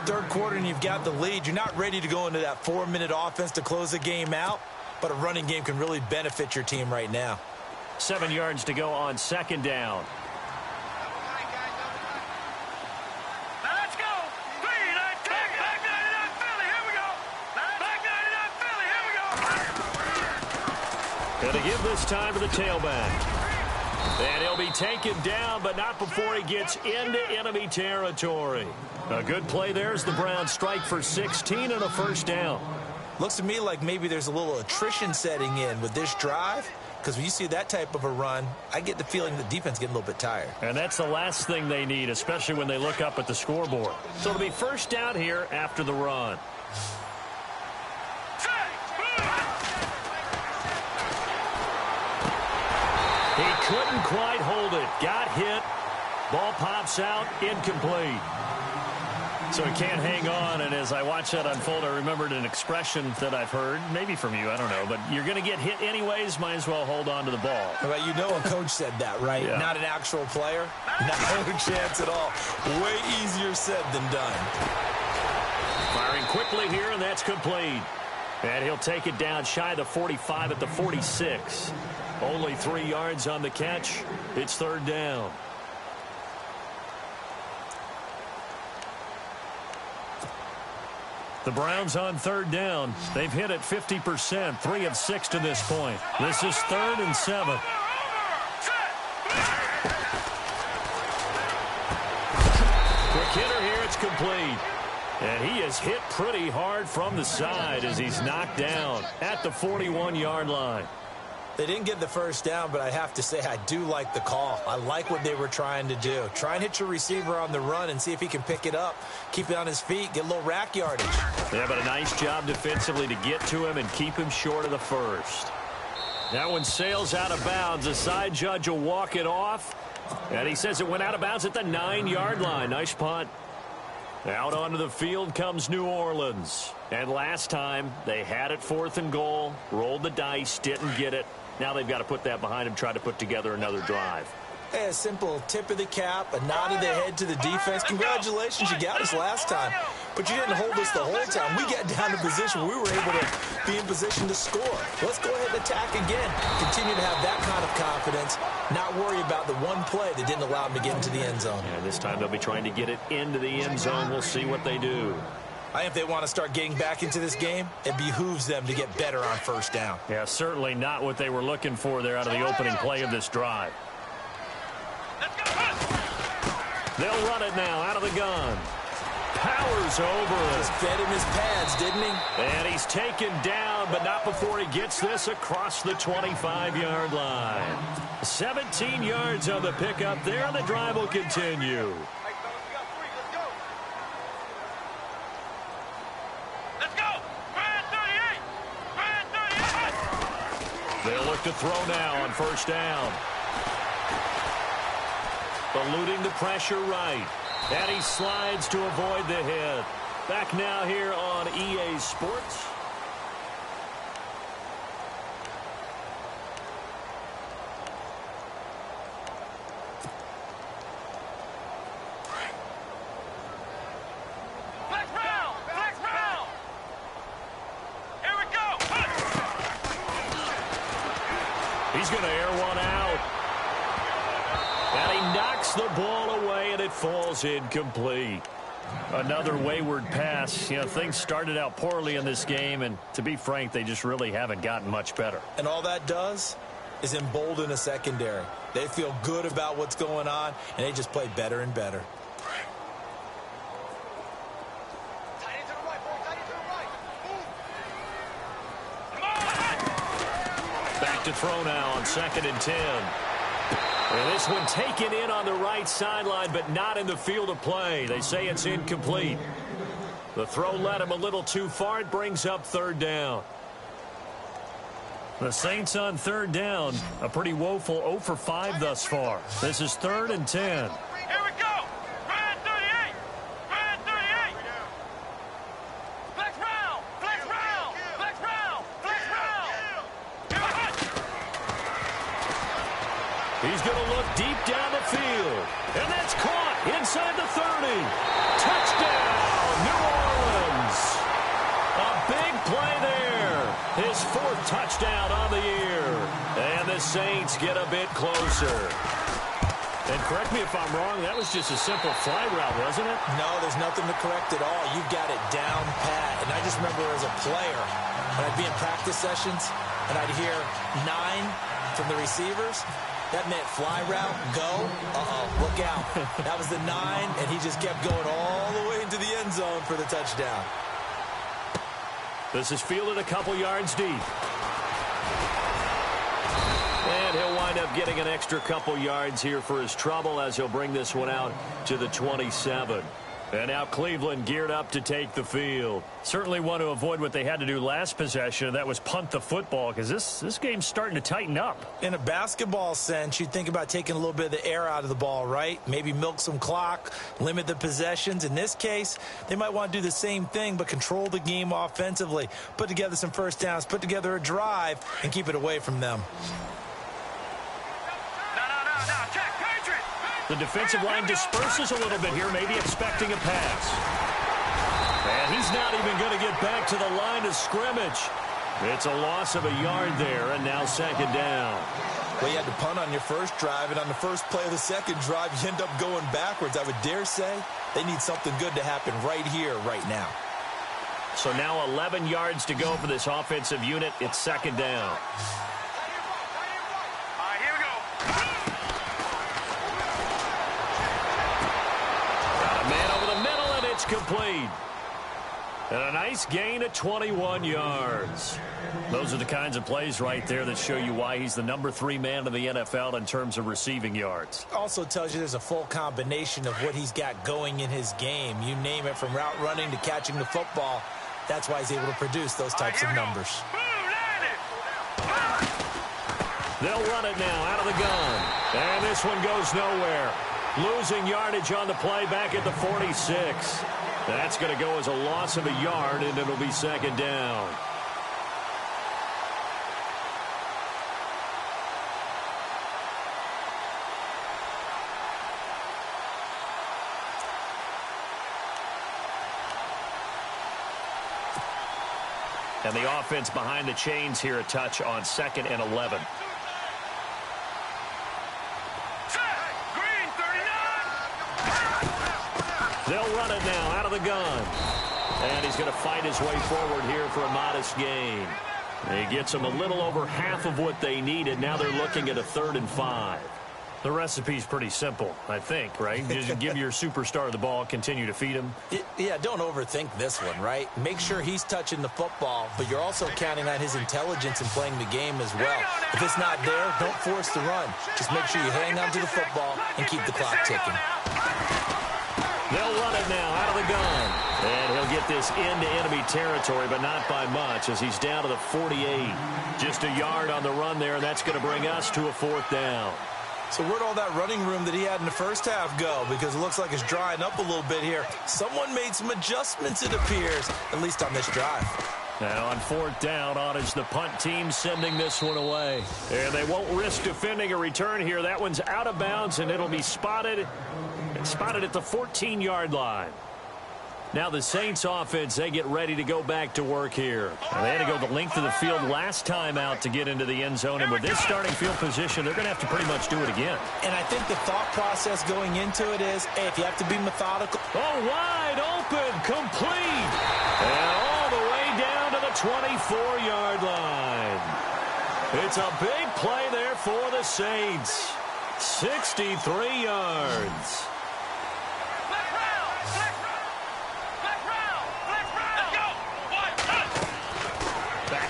Third quarter and you've got the lead. You're not ready to go into that 4-minute offense to close the game out, but a running game can really benefit your team right now. 7 yards to go on 2nd down. Let's go. Back 99 Philly. Here we go. Back 99 Philly. Here we go. And to give this time to the tailback. And he'll be taken down, but not before he gets into enemy territory. A good play there as the Browns strike for 16 and a first down. Looks to me like maybe there's a little attrition setting in with this drive. Because when you see that type of a run, I get the feeling the defense getting a little bit tired. And that's the last thing they need, especially when they look up at the scoreboard. So it'll be first down here after the run. He couldn't quite hold it. Got hit. Ball pops out. Incomplete. So he can't hang on, and as I watch that unfold, I remembered an expression that I've heard, maybe from you, I don't know, but you're going to get hit anyways, might as well hold on to the ball. Well, you know a coach said that, right? Yeah. Not an actual player. No chance at all. Way easier said than done. Firing quickly here, and that's complete. And he'll take it down shy of the 45 at the 46. Only 3 yards on the catch. It's third down. The Browns on third down. They've hit it 50%, 3 of 6 to this point. This is 3rd and 7. Quick hitter here, it's complete. And he is hit pretty hard from the side as he's knocked down at the 41-yard line. They didn't get the first down, but I have to say I do like the call. I like what they were trying to do. Try and hit your receiver on the run and see if he can pick it up, keep it on his feet, get a little rack yardage. Yeah, but a nice job defensively to get to him and keep him short of the first. That one sails out of bounds. The side judge will walk it off. And he says it went out of bounds at the 9-yard line. Nice punt. Out onto the field comes New Orleans. And last time, they had it 4th and goal, rolled the dice, didn't get it. Now they've got to put that behind them, try to put together another drive. Hey, a simple tip of the cap, a nod of the head to the defense. Congratulations, you got us last time. But you didn't hold us the whole time. We got down to position where we were able to be in position to score. Let's go ahead and attack again. Continue to have that kind of confidence. Not worry about the one play that didn't allow them to get into the end zone. And this time they'll be trying to get it into the end zone. We'll see what they do. I think if they want to start getting back into this game, it behooves them to get better on first down. Yeah, certainly not what they were looking for there out of the opening play of this drive. They'll run it now out of the gun. Powers over. Just fed him his pads, didn't he? And he's taken down, but not before he gets this across the 25-yard line. 17 yards on the pickup there, and the drive will continue. Let's go. Brand 38. Brand 38. They'll look to throw now on first down. Eluding the pressure right. And he slides to avoid the hit. Back now here on EA Sports. Flex round. Flex round. Here we go. He's going to air one out. And he knocks the ball away, and it falls incomplete. Another wayward pass. You know, things started out poorly in this game, and to be frank, they just really haven't gotten much better. And all that does is embolden a secondary. They feel good about what's going on, and they just play better and better. Back to throw now on 2nd and 10. And this one taken in on the right sideline, but not in the field of play. They say it's incomplete. The throw led him a little too far. It brings up 3rd down. The Saints on 3rd down, a pretty woeful 0 for 5 thus far. This is 3rd and 10. Here we go. Brand 38. Brand 38. Flex round. Flex round. Flex round. Flex round. He's going to look deep down the field. And that's caught inside the 30. Touchdown, New Orleans. A big play there. His 4th touchdown on the year. And the Saints get a bit closer. And correct me if I'm wrong, that was just a simple fly route, wasn't it? No, there's nothing to correct at all. You've got it down pat. And I just remember as a player, when I'd be in practice sessions, and I'd hear 9 from the receivers. That meant fly route, go, look out. That was the 9, and he just kept going all the way into the end zone for the touchdown. This is fielded a couple yards deep. And he'll wind up getting an extra couple yards here for his trouble as he'll bring this one out to the 27. And now Cleveland geared up to take the field. Certainly want to avoid what they had to do last possession, and that was punt the football, because this game's starting to tighten up. In a basketball sense, you think about taking a little bit of the air out of the ball, right? Maybe milk some clock, limit the possessions. In this case, they might want to do the same thing, but control the game offensively. Put together some first downs, put together a drive, and keep it away from them. The defensive line disperses a little bit here, maybe expecting a pass. And he's not even going to get back to the line of scrimmage. It's a loss of a yard there, and now 2nd down. Well, you had to punt on your first drive, and on the first play of the second drive, you end up going backwards. I would dare say they need something good to happen right here, right now. So now 11 yards to go for this offensive unit. It's 2nd down. Complete. And a nice gain at 21 yards. Those are the kinds of plays right there that show you why he's the number 3 man in the NFL in terms of receiving yards. Also tells you there's a full combination of what he's got going in his game. You name it, from route running to catching the football. That's why he's able to produce those types of numbers. They'll run it now out of the gun. And this one goes nowhere. Losing yardage on the play back at the 46. That's going to go as a loss of a yard, and it'll be second down. And the offense behind the chains here, a touch on 2nd and 11. They'll run it now out of the gun. And he's going to fight his way forward here for a modest gain. He gets them a little over half of what they needed. Now they're looking at a 3rd and 5. The recipe's pretty simple, I think, right? Just give your superstar the ball, continue to feed him. Yeah, don't overthink this one, right? Make sure he's touching the football, but you're also counting on his intelligence in playing the game as well. If it's not there, don't force the run. Just make sure you hang on to the football and keep the clock ticking. They'll run it now out of the gun. And he'll get this into enemy territory, but not by much as he's down to the 48. Just a yard on the run there, and that's going to bring us to a 4th down. So where'd all that running room that he had in the first half go? Because it looks like it's drying up a little bit here. Someone made some adjustments, it appears, at least on this drive. Now on 4th down, Ottage, the punt team sending this one away. And they won't risk defending a return here. That one's out of bounds, and it'll be spotted at the 14-yard line. Now the Saints offense, they get ready to go back to work here. And they had to go the length of the field last time out to get into the end zone. And with this starting field position, they're going to have to pretty much do it again. And I think the thought process going into it is, hey, if you have to be methodical. Oh, wide open, complete. And all the way down to the 24-yard line. It's a big play there for the Saints. 63 yards.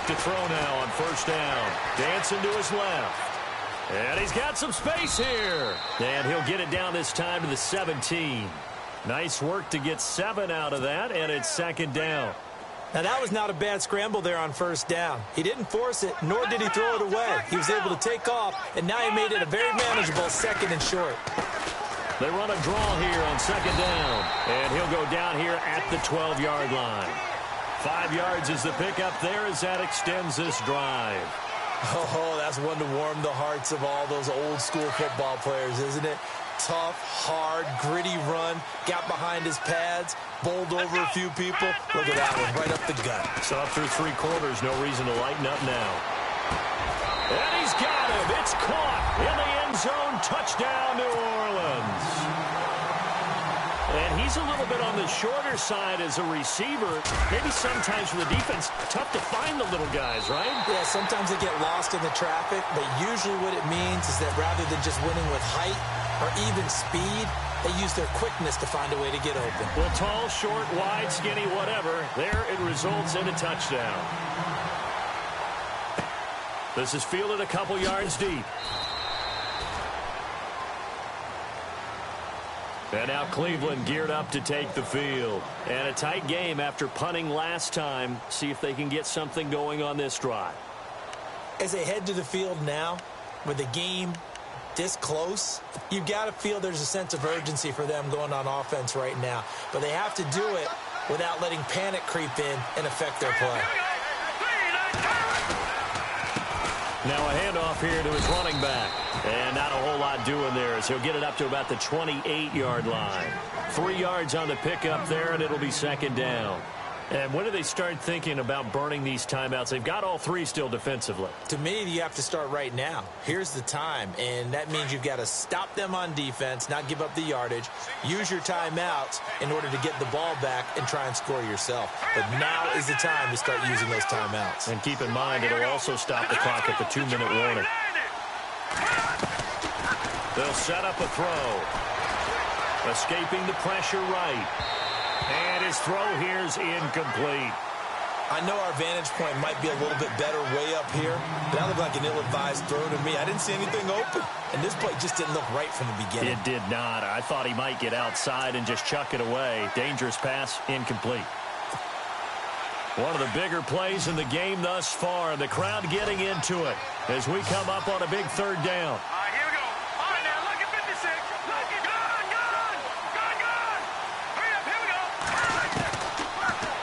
To throw now on 1st down. Dancing to his left. And he's got some space here. And he'll get it down this time to the 17. Nice work to get 7 out of that, and it's 2nd down. Now, that was not a bad scramble there on 1st down. He didn't force it, nor did he throw it away. He was able to take off, and now he made it a very manageable 2nd and short. They run a draw here on 2nd down. And he'll go down here at the 12-yard line. 5 yards is the pickup there as that extends this drive. Oh, that's one to warm the hearts of all those old-school football players, isn't it? Tough, hard, gritty run, got behind his pads, bowled over a few people. Look at that one, right up the gut. So up through 3 quarters, no reason to lighten up now. And he's got him. It's caught in the end zone. Touchdown, New Orleans. And he's a little bit on the shorter side as a receiver. Maybe sometimes for the defense, tough to find the little guys, right? Yeah, sometimes they get lost in the traffic, but usually what it means is that rather than just winning with height or even speed, they use their quickness to find a way to get open. Well, tall, short, wide, skinny, whatever, there it results in a touchdown. This is fielded a couple yards deep. And now Cleveland geared up to take the field. And a tight game after punting last time. See if they can get something going on this drive. As they head to the field now, with the game this close, you've got to feel there's a sense of urgency for them going on offense right now. But they have to do it without letting panic creep in and affect their play. Now a handoff here to his running back. And not a whole lot doing there as he'll get it up to about the 28-yard line. 3 yards on the pickup there, and it'll be 2nd down. And when do they start thinking about burning these timeouts? They've got all 3 still defensively. To me, you have to start right now. Here's the time, and that means you've got to stop them on defense, not give up the yardage, use your timeouts in order to get the ball back and try and score yourself. But now is the time to start using those timeouts. And keep in mind, it'll also stop the clock at the 2-minute warning. They'll set up a throw. Escaping the pressure right. And his throw here is incomplete. I know our vantage point might be a little bit better way up here, but that looked like an ill-advised throw to me. I didn't see anything open, and this play just didn't look right from the beginning. It did not. I thought he might get outside and just chuck it away. Dangerous pass, incomplete. One of the bigger plays in the game thus far. The crowd getting into it as we come up on a big 3rd down. Here we go. All right, now, look at 56. Look at God.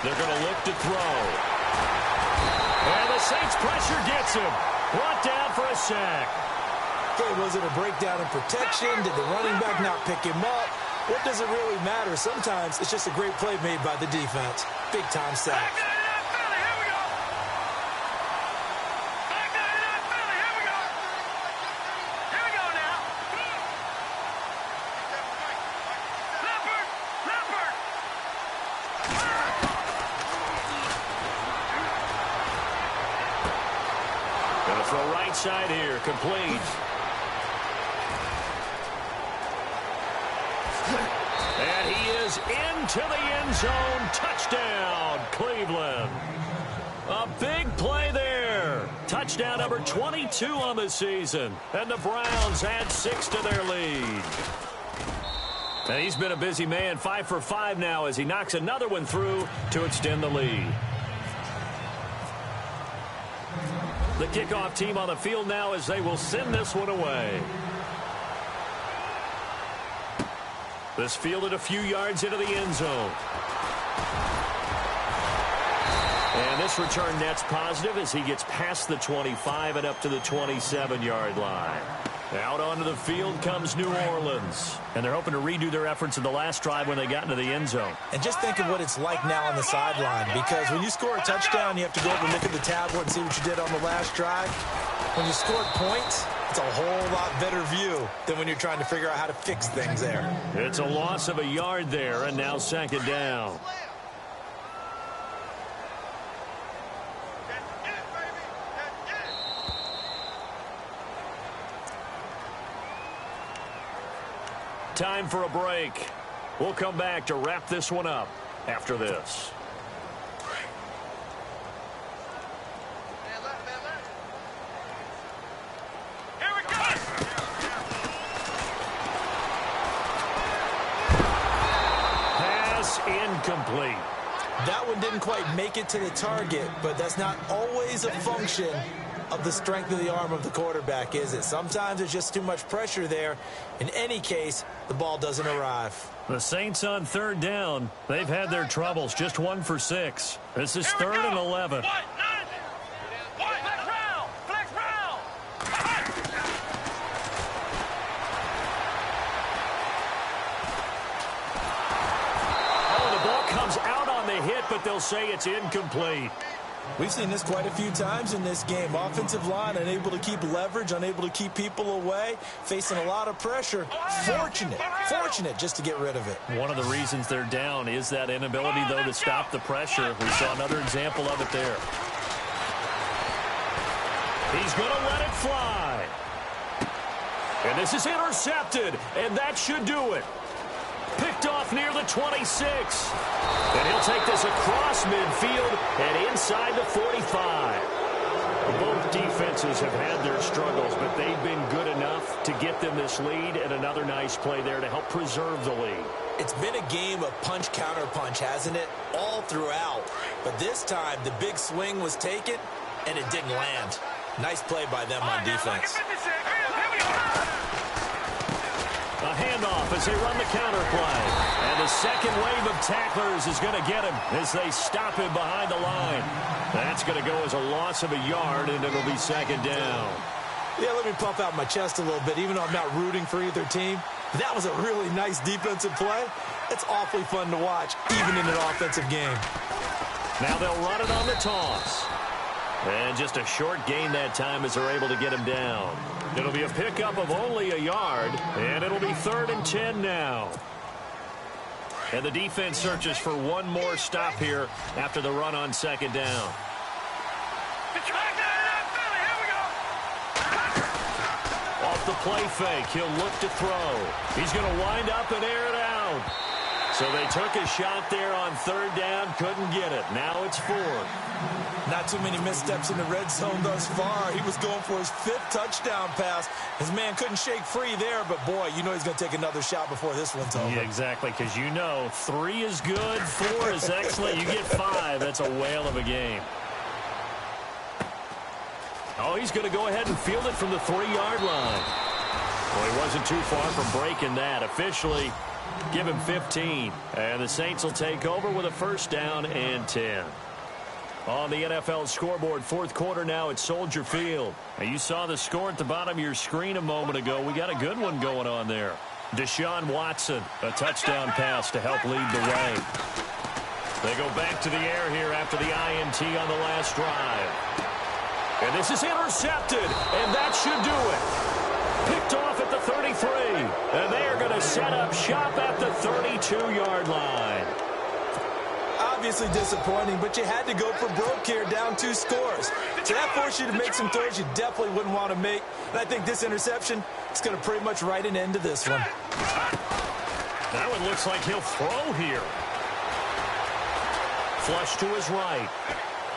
They're going to look to throw. And the Saints pressure gets him. Brought down for a sack. Okay, was it a breakdown in protection? Did the running back not pick him up? What does it really matter? Sometimes it's just a great play made by the defense. Big-time sack. Gonna throw right side here, complete. And he is into the end zone. Touchdown, Cleveland. A big play there. Touchdown number 22 on the season. And the Browns add 6 to their lead. And he's been a busy man, 5 for 5 now as he knocks another one through to extend the lead. The kickoff team on the field now as they will send this one away. This fielded a few yards into the end zone. And this return net's positive as he gets past the 25 and up to the 27-yard line. Out onto the field comes New Orleans. And they're hoping to redo their efforts in the last drive when they got into the end zone. And just think of what it's like now on the sideline, because when you score a touchdown, you have to go over and look at the tablet and see what you did on the last drive. When you scored points, it's a whole lot better view than when you're trying to figure out how to fix things there. It's a loss of a yard there, and now second down. Time for a break. We'll come back to wrap this one up after this. Here we go. Pass incomplete. That one didn't quite make it to the target, but that's not always a function of the strength of the arm of the quarterback, is it? Sometimes there's just too much pressure there. In any case, the ball doesn't arrive. The Saints on third down. They've had their troubles. Just 1 for 6. This is 3rd and 11. Flex round. Flex round. Oh, the ball comes out on the hit, but they'll say it's incomplete. We've seen this quite a few times in this game. Offensive line unable to keep leverage, unable to keep people away, facing a lot of pressure. Fortunate just to get rid of it. One of the reasons they're down is that inability, though, to stop the pressure. We saw another example of it there. He's going to let it fly. And this is intercepted, and that should do it. Picked off near the 26. And he'll take this across midfield and inside the 45. Both defenses have had their struggles, but they've been good enough to get them this lead, and another nice play there to help preserve the lead. It's been a game of punch-counter-punch, hasn't it? All throughout. But this time, the big swing was taken, and it didn't land. Nice play by them on defense. A handoff as they run the counter play. And the second wave of tacklers is going to get him as they stop him behind the line. That's going to go as a loss of a yard, and it'll be second down. Yeah, let me puff out my chest a little bit, even though I'm not rooting for either team. That was a really nice defensive play. It's awfully fun to watch, even in an offensive game. Now they'll run it on the toss. And just a short gain that time as they're able to get him down. It'll be a pickup of only a yard, and it'll be 3rd and 10 now. And the defense searches for one more stop here after the run on second down. Off the play fake, he'll look to throw. He's going to wind up and air it out. So they took a shot there on 3rd down, couldn't get it. Now it's 4th. Not too many missteps in the red zone thus far. He was going for his 5th touchdown pass. His man couldn't shake free there, but boy, you know he's going to take another shot before this one's over. Yeah, exactly, because you know 3 is good, 4 is excellent. You get 5, that's a whale of a game. Oh, he's going to go ahead and field it from the 3-yard line. Well, he wasn't too far from breaking that. Officially, Give him 15. And the Saints will take over with a first down and 10. On the NFL scoreboard, fourth quarter now at Soldier Field. Now, you saw the score at the bottom of your screen a moment ago. We got a good one going on there. Deshaun Watson, a touchdown pass to help lead the way. They go back to the air here after the INT on the last drive. And this is intercepted, and that should do it. Picked off at the 33, and they are going to set up shop at the 32-yard line. Obviously disappointing, but you had to go for broke here, down 2 scores. So that forced you to make some throws you definitely wouldn't want to make. And I think this interception is going to pretty much write an end to this one. That one looks like he'll throw here. Flush to his right.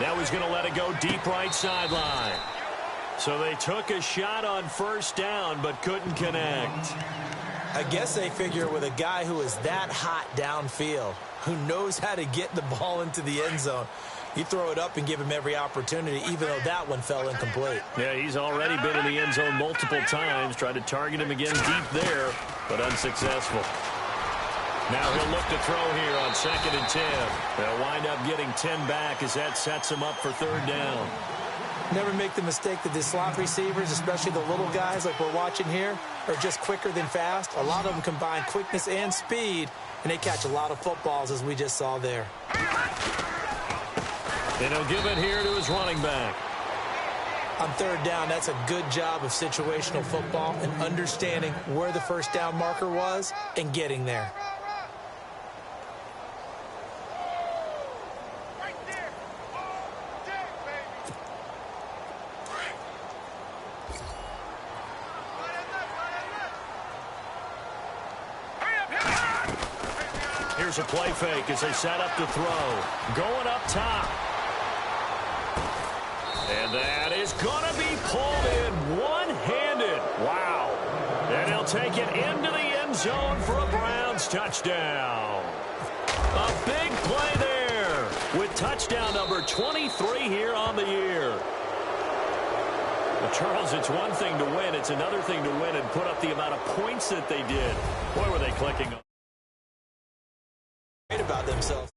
Now he's going to let it go deep right sideline. So they took a shot on first down, but couldn't connect. I guess they figure with a guy who is that hot downfield, who knows how to get the ball into the end zone, you throw it up and give him every opportunity, even though that one fell incomplete. Yeah, he's already been in the end zone multiple times, tried to target him again deep there, but unsuccessful. Now he'll look to throw here on 2nd and 10. They'll wind up getting 10 back as that sets him up for third down. Never make the mistake that the slot receivers, especially the little guys like we're watching here, are just quicker than fast. A lot of them combine quickness and speed, and they catch a lot of footballs, as we just saw there. And he'll give it here to his running back. On third down, that's a good job of situational football and understanding where the first down marker was and getting there. Here's a play fake as they set up to throw. Going up top. And that is going to be pulled in one-handed. Wow. And he'll take it into the end zone for a Browns touchdown. A big play there with touchdown number 23 here on the year. Well, Charles, it's one thing to win. It's another thing to win and put up the amount of points that they did. Boy, were they clicking. About themselves.